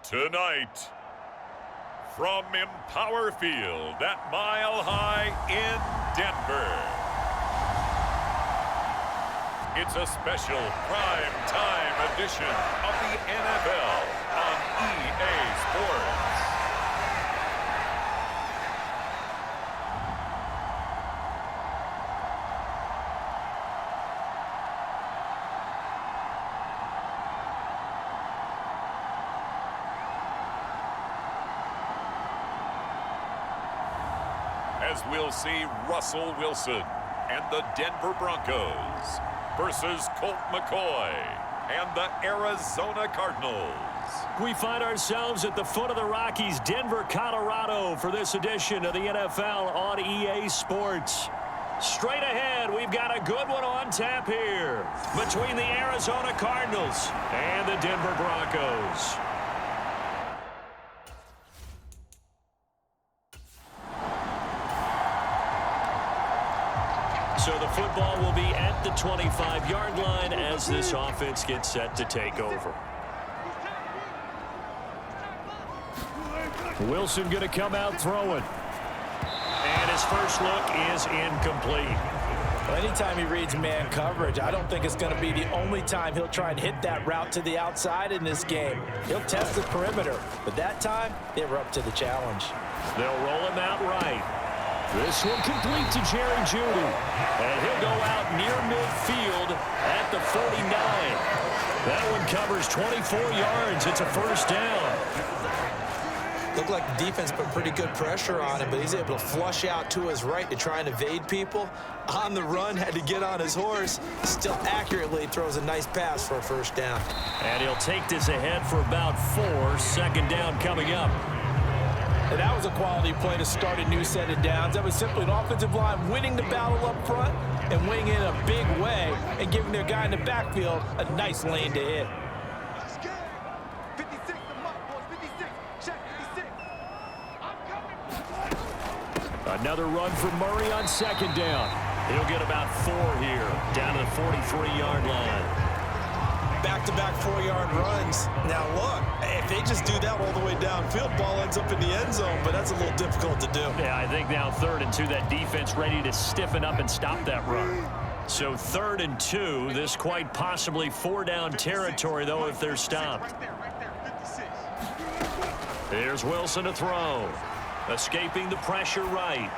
Tonight, from Empower Field at Mile High in Denver, it's a special prime time edition of the NFL on EA Sports. As we'll see Russell Wilson and the Denver Broncos versus Colt McCoy and the Arizona Cardinals. We find ourselves at the foot of the Rockies, Denver, Colorado, for this edition of the NFL on EA Sports. Straight ahead, we've got a good one on tap here between the Arizona Cardinals and the Denver Broncos. So the football will be at the 25-yard line as this offense gets set to take over. Wilson going to come out throwing. And his first look is incomplete. Well, anytime he reads man coverage, I don't think it's going to be the only time he'll try and hit that route to the outside in this game. He'll test the perimeter, but that time, they were up to the challenge. They'll roll him out right. This one complete to Jerry Jeudy. And he'll go out near midfield at the 49. That one covers 24 yards. It's a first down. Looked like the defense put pretty good pressure on him, but he's able to flush out to his right to try and evade people. On the run, had to get on his horse. Still accurately throws a nice pass for a first down. And he'll take this ahead for about 4. Second down coming up. And that was a quality play to start a new set of downs. That was simply an offensive line winning the battle up front and winning in a big way and giving their guy in the backfield a nice lane to hit. Another run from Murray on second down. He'll get about 4 here, down to the 43-yard line. Back-to-back 4-yard runs. Now, look, if they just do that all the way downfield, ball ends up in the end zone, but that's a little difficult to do. Yeah, I think now 3rd and 2, that defense ready to stiffen up and stop that run. So 3rd and 2, this quite possibly 4-down territory, though, if they're stopped. Here's Wilson to throw. Escaping the pressure right.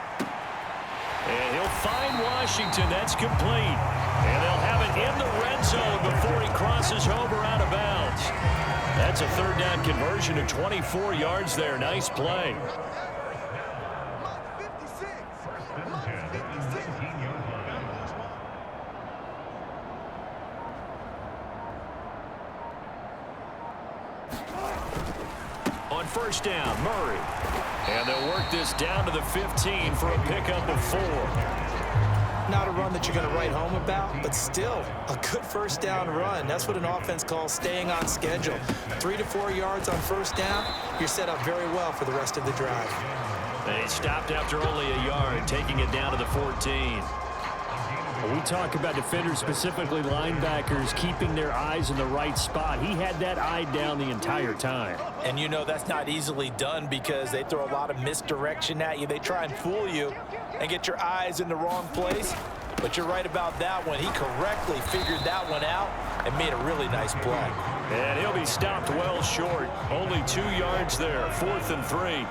And he'll find Washington. That's complete. And they'll have it in the red zone before he crosses over out of bounds. That's a 3rd down conversion of 24 yards there. Nice play. On first down, Murray. And they'll work this down to the 15 for a pickup of 4. Not a run that you're going to write home about, but still a good first down run. That's what an offense calls staying on schedule. 3 to 4 yards on first down, you're set up very well for the rest of the drive. They stopped after only a yard, taking it down to the 14. We talk about defenders, specifically linebackers, keeping their eyes in the right spot. He had that eye down the entire time. And you know that's not easily done because they throw a lot of misdirection at you. They try and fool you and get your eyes in the wrong place. But you're right about that one. He correctly figured that one out and made a really nice play. And he'll be stopped well short. Only 2 yards there, 4th and 3.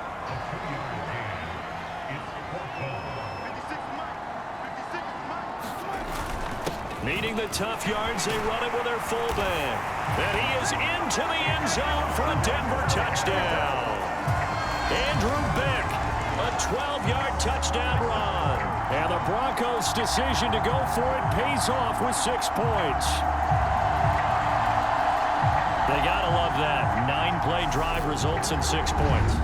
Needing the tough yards, they run it with their fullback. And he is into the end zone for a Denver touchdown. Andrew Beck, a 12-yard touchdown run. And the Broncos' decision to go for it pays off with 6 points. They gotta love that. 9-play drive results in 6 points.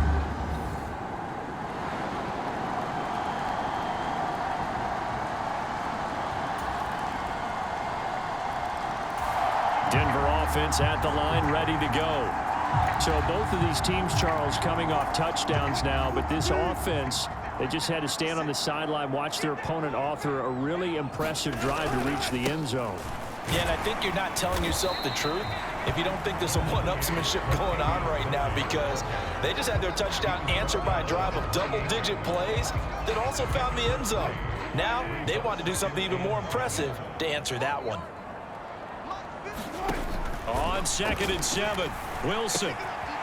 Denver offense at the line, ready to go. So both of these teams, Charles, coming off touchdowns now, but this offense, they just had to stand on the sideline, watch their opponent author a really impressive drive to reach the end zone. Yeah, and I think you're not telling yourself the truth if you don't think there's some one-upsmanship going on right now, because they just had their touchdown answered by a drive of double-digit plays that also found the end zone. Now they want to do something even more impressive to answer that one. On 2nd and 7, Wilson.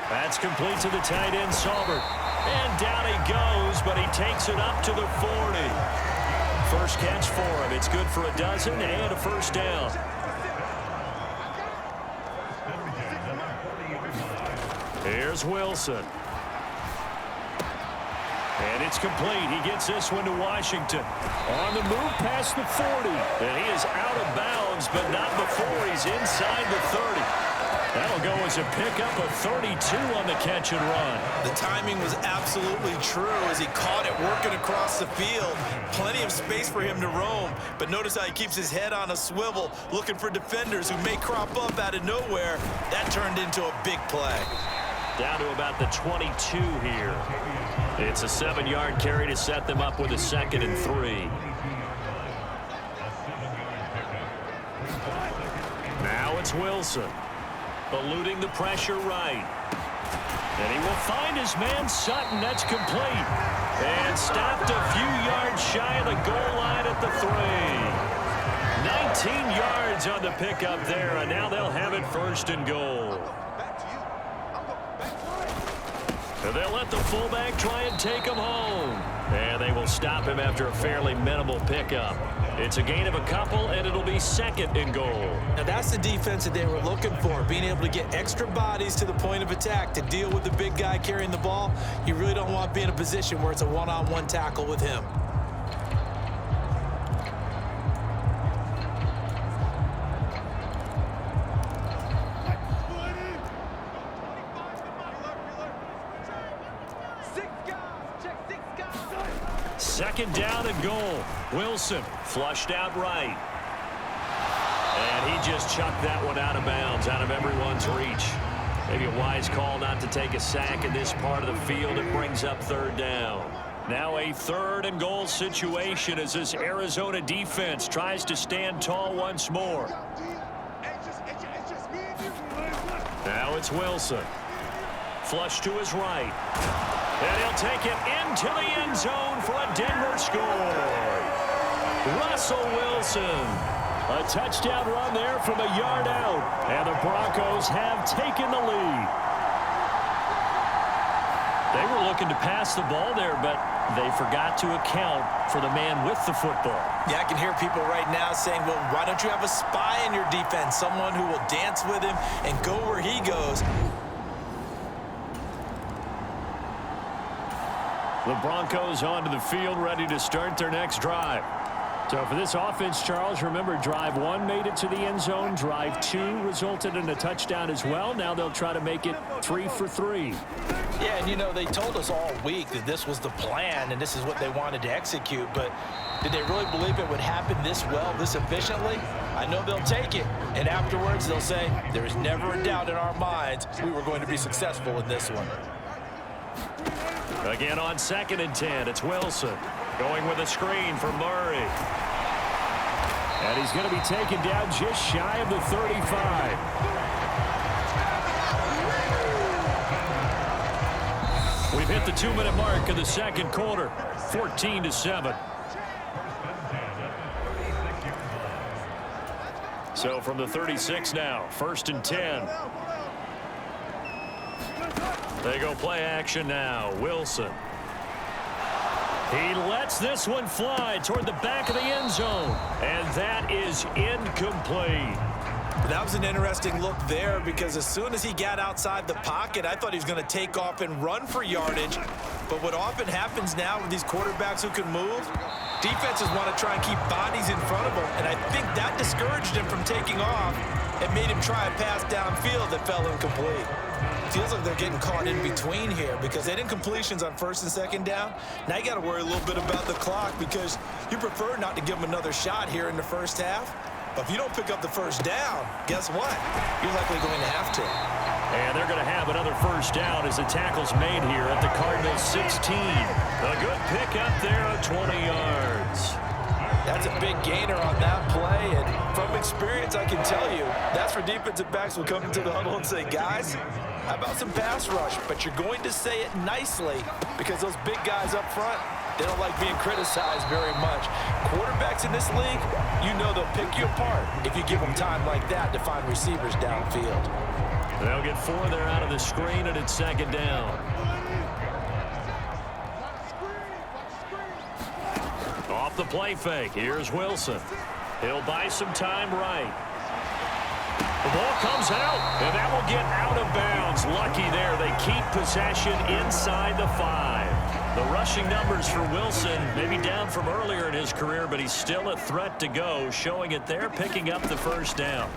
That's complete to the tight end, Salbert. And down he goes, but he takes it up to the 40. First catch for him. It's good for a dozen and a first down. Here's Wilson. And it's complete. He gets this one to Washington. On the move past the 40. And he is out of bounds, but not before he's inside the 30. That'll go as a pickup of 32 on the catch and run. The timing was absolutely true as he caught it working across the field. Plenty of space for him to roam, but notice how he keeps his head on a swivel looking for defenders who may crop up out of nowhere. That turned into a big play. Down to about the 22 here. It's a 7-yard carry to set them up with a 2nd and 3. Now it's Wilson. Eluding the pressure right. And he will find his man Sutton. That's complete. And stopped a few yards shy of the goal line at the 3. 19 yards on the pickup there, and now they'll have it 1st and goal. And they'll let the fullback try and take him home. And they will stop him after a fairly minimal pickup. It's a gain of a couple, and it'll be 2nd and goal. Now that's the defense that they were looking for, being able to get extra bodies to the point of attack to deal with the big guy carrying the ball. You really don't want to be in a position where it's a one-on-one tackle with him. Second down and goal. Wilson flushed out right. And he just chucked that one out of bounds, out of everyone's reach. Maybe a wise call not to take a sack in this part of the field. It brings up 3rd down. Now a 3rd and goal situation as this Arizona defense tries to stand tall once more. Now it's Wilson. Flush to his right. And he'll take it into the end zone for a Denver score. Russell Wilson. A touchdown run there from a yard out. And the Broncos have taken the lead. They were looking to pass the ball there, but they forgot to account for the man with the football. Yeah, I can hear people right now saying, well, why don't you have a spy in your defense? Someone who will dance with him and go where he goes. The Broncos onto the field, ready to start their next drive. So for this offense, Charles, remember, drive 1 made it to the end zone. Drive 2 resulted in a touchdown as well. Now they'll try to make it 3 for 3. Yeah, and you know, they told us all week that this was the plan and this is what they wanted to execute, but did they really believe it would happen this well, this efficiently? I know they'll take it, and afterwards they'll say, there is never a doubt in our minds we were going to be successful in this one. Again on 2nd and 10, it's Wilson going with a screen for Murray. And he's going to be taken down just shy of the 35. We've hit the 2-minute mark of the 2nd quarter, 14-7. So from the 36 now, 1st and 10. They go play action now. Wilson. He lets this one fly toward the back of the end zone. And that is incomplete. That was an interesting look there because as soon as he got outside the pocket, I thought he was going to take off and run for yardage. But what often happens now with these quarterbacks who can move, defenses want to try and keep bodies in front of them. And I think that discouraged him from taking off. and made him try a pass downfield that fell incomplete. Feels like they're getting caught in between here because they didn't completions on first and second down. Now you got to worry a little bit about the clock because you prefer not to give them another shot here in the first half. But if you don't pick up the first down, guess what? You're likely going to have to. And they're going to have another first down as the tackle's made here at the Cardinals 16. A good pickup there of 20 yards. That's a big gainer on that play, and from experience, I can tell you, that's where defensive backs will come into the huddle and say, guys, how about some pass rush? But you're going to say it nicely because those big guys up front, they don't like being criticized very much. Quarterbacks in this league, you know they'll pick you apart if you give them time like that to find receivers downfield. They'll get 4 there out of the screen, and it's second down. Off the play fake, here's Wilson. He'll buy some time right. The ball comes out, and that will get out of bounds. Lucky there. They keep possession inside the 5. The rushing numbers for Wilson maybe down from earlier in his career, but he's still a threat to go, showing it there, picking up the first down.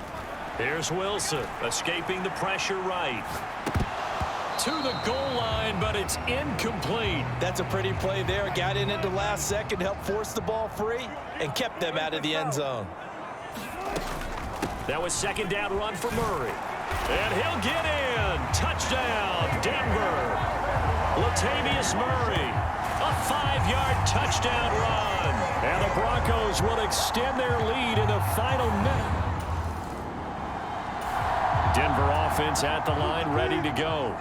Here's Wilson, escaping the pressure right. To the goal line, but it's incomplete. That's a pretty play there. Got in at the last second, helped force the ball free, and kept them out of the end zone. That was second down run for Murray. And he'll get in. Touchdown, Denver. Latavius Murray. A 5-yard touchdown run. And the Broncos will extend their lead in the final minute. Denver offense at the line, ready to go.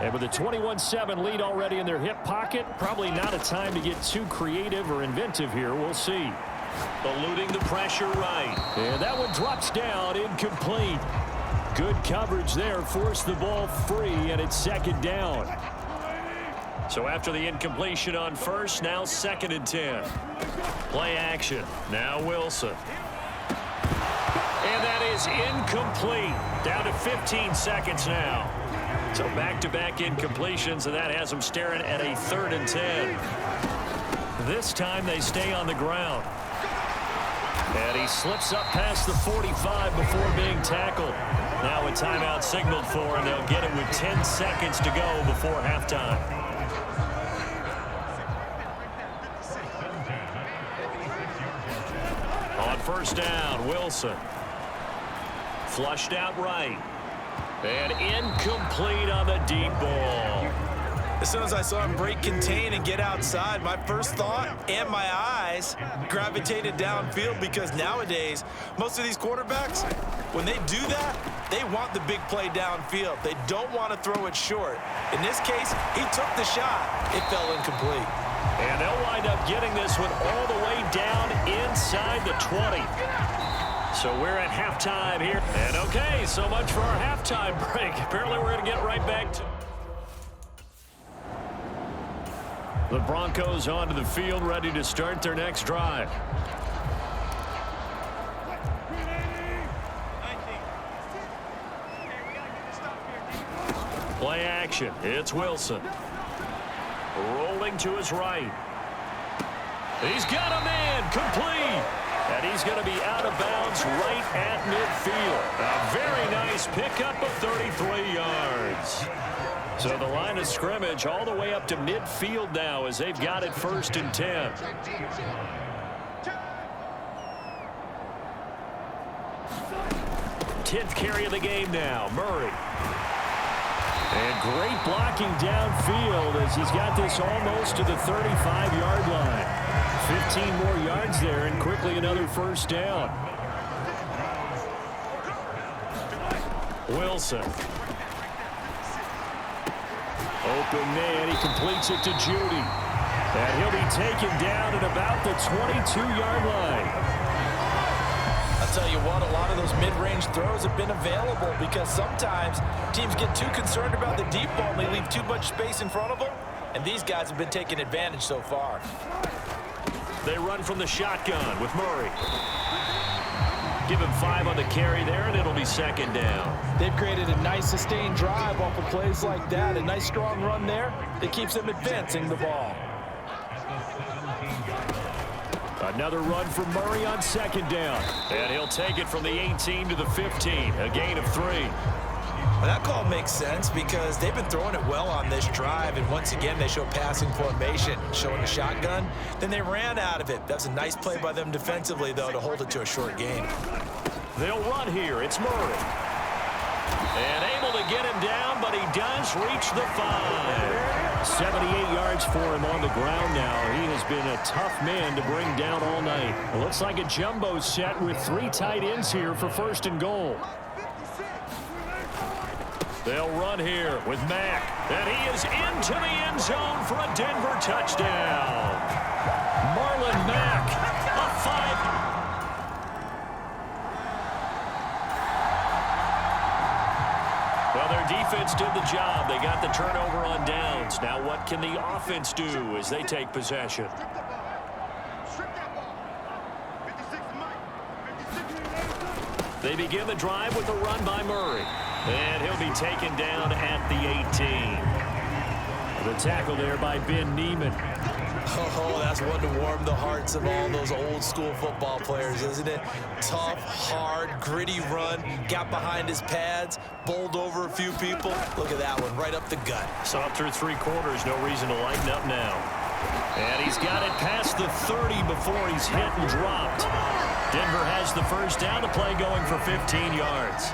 And with a 21-7 lead already in their hip pocket, probably not a time to get too creative or inventive here. We'll see. Eluding the pressure right. And that one drops down, incomplete. Good coverage there, forced the ball free, and it's second down. So after the incompletion on first, now second and 10. Play action. Now Wilson. And that is incomplete. Down to 15 seconds now. So back-to-back incompletions, and that has them staring at a 3rd and 10. This time they stay on the ground. And he slips up past the 45 before being tackled. Now a timeout signaled for, and they'll get it with 10 seconds to go before halftime. On first down, Wilson. Flushed out right. And incomplete on the deep ball. As soon as I saw him break contain and get outside, my first thought and my eyes gravitated downfield because nowadays, most of these quarterbacks, when they do that, they want the big play downfield. They don't want to throw it short. In this case, he took the shot. It fell incomplete. And they'll wind up getting this one all the way down inside the 20. So we're at halftime here. And okay, so much for our halftime break. Apparently we're going to get right back to the Broncos onto the field, ready to start their next drive. Play action. It's Wilson. Rolling to his right. He's got a man. Complete. And he's going to be out of bounds right at midfield. A very nice pickup of 33 yards. So the line of scrimmage all the way up to midfield now as they've got it 1st and 10. Tenth carry of the game now, Murray. And great blocking downfield as he's got this almost to the 35-yard line. 15 more yards there and quickly another first down. Wilson. Open man, he completes it to Judy. And he'll be taken down at about the 22-yard line. I'll tell you what, a lot of those mid-range throws have been available because sometimes teams get too concerned about the deep ball and they leave too much space in front of them. And these guys have been taking advantage so far. They run from the shotgun with Murray. Give him 5 on the carry there, and it'll be second down. They've created a nice sustained drive off of plays like that. A nice strong run there that keeps them advancing the ball. Another run for Murray on second down. And he'll take it from the 18 to the 15. A gain of 3. Well, that call makes sense because they've been throwing it well on this drive, and once again they show passing formation, showing the shotgun. Then they ran out of it. That's a nice play by them defensively, though, to hold it to a short gain. They'll run here. It's Murray. And able to get him down, but he does reach the 5. 78 yards for him on the ground now. He has been a tough man to bring down all night. It looks like a jumbo set with 3 tight ends here for first and goal. They'll run here with Mack. And he is into the end zone for a Denver touchdown. Marlon Mack, a 5. Well, their defense did the job. They got the turnover on downs. Now what can the offense do as they take possession? They begin the drive with a run by Murray. And he'll be taken down at the 18. The tackle there by Ben Neiman. Oh, that's one to warm the hearts of all those old school football players, isn't it? Tough, hard, gritty run, got behind his pads, bowled over a few people. Look at that one, right up the gut. So up through 3 quarters, no reason to lighten up now. And he's got it past the 30 before he's hit and dropped. Denver has the first down. The play going for 15 yards.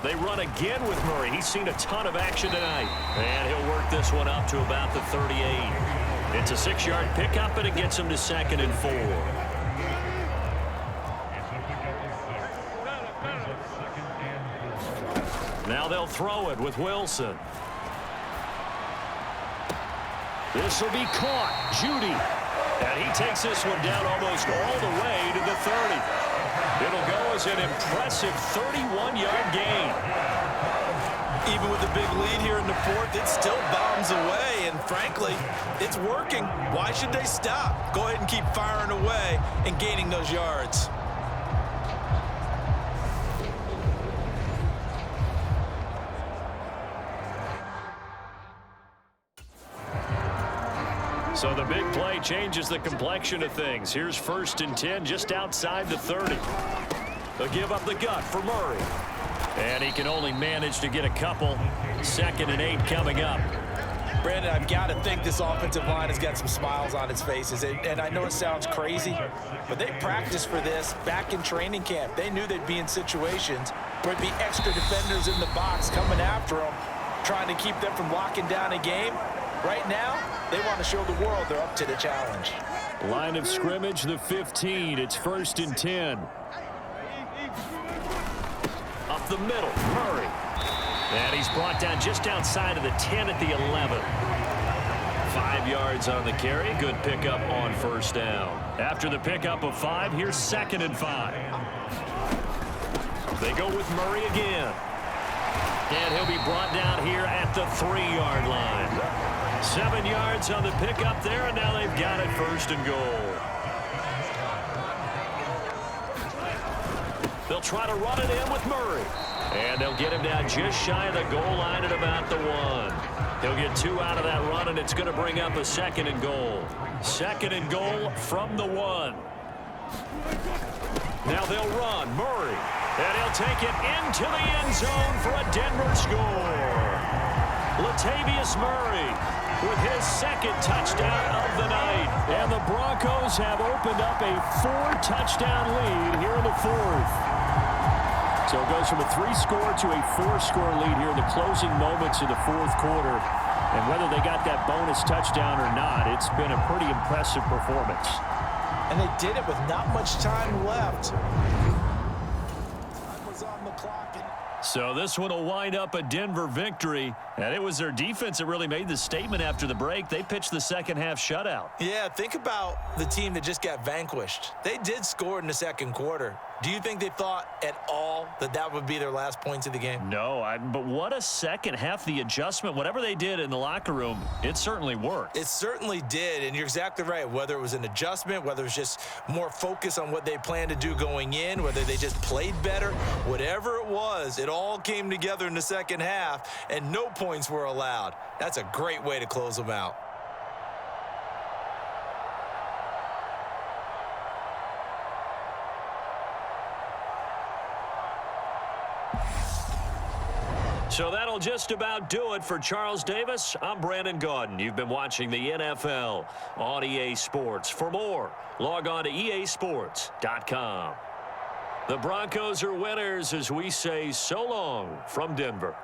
They run again with Murray. He's seen a ton of action tonight. And he'll work this one up to about the 38. It's a 6-yard pickup, and it gets him to 2nd and 4. Now they'll throw it with Wilson. This will be caught. Judy. And he takes this one down almost all the way to the 30. It'll go as an impressive 31-yard gain. Even with a big lead here in the 4th, it still bounds away, and frankly, it's working. Why should they stop? Go ahead and keep firing away and gaining those yards. So the big play changes the complexion of things. Here's 1st and 10 just outside the 30. They'll give up the gut for Murray. And he can only manage to get a couple. 2nd and 8 coming up. Brandon, I've got to think this offensive line has got some smiles on its faces. And I know it sounds crazy, but they practiced for this back in training camp. They knew they'd be in situations where it'd be extra defenders in the box coming after them, trying to keep them from locking down a game. Right now, they want to show the world they're up to the challenge. Line of scrimmage, the 15. It's 1st and 10. Up the middle, Murray. And he's brought down just outside of the 10 at the 11. 5 yards on the carry. Good pickup on 1st down. After the pickup of 5, here's 2nd and 5. They go with Murray again. And he'll be brought down here at the 3-yard line. 7 yards on the pickup there, and now they've got it 1st and goal. They'll try to run it in with Murray. And they'll get him down just shy of the goal line at about the 1. He'll get 2 out of that run, and it's going to bring up a 2nd and goal. 2nd and goal from the 1. Now they'll run. Murray. And he'll take it into the end zone for a Denver score. Latavius Murray with his 2nd touchdown of the night. And the Broncos have opened up a 4-touchdown lead here in the 4th. So it goes from a 3-score to a 4-score lead here in the closing moments of the 4th quarter. And whether they got that bonus touchdown or not, it's been a pretty impressive performance. And they did it with not much time left. Time was on the clock. So this one will wind up a Denver victory. And it was their defense that really made the statement after the break. They pitched the second-half shutout. Yeah, think about the team that just got vanquished. They did score in the 2nd quarter. Do you think they thought at all that that would be their last points of the game? No, but what a second half. The adjustment, whatever they did in the locker room, it certainly worked. It certainly did, and you're exactly right. Whether it was an adjustment, whether it was just more focus on what they planned to do going in, whether they just played better, whatever it was, it all came together in the second half, and no points were allowed. That's a great way to close them out. So that'll just about do it for Charles Davis. I'm Brandon Gaudin. You've been watching the NFL on EA Sports. For more, log on to easports.com. The Broncos are winners as we say so long from Denver.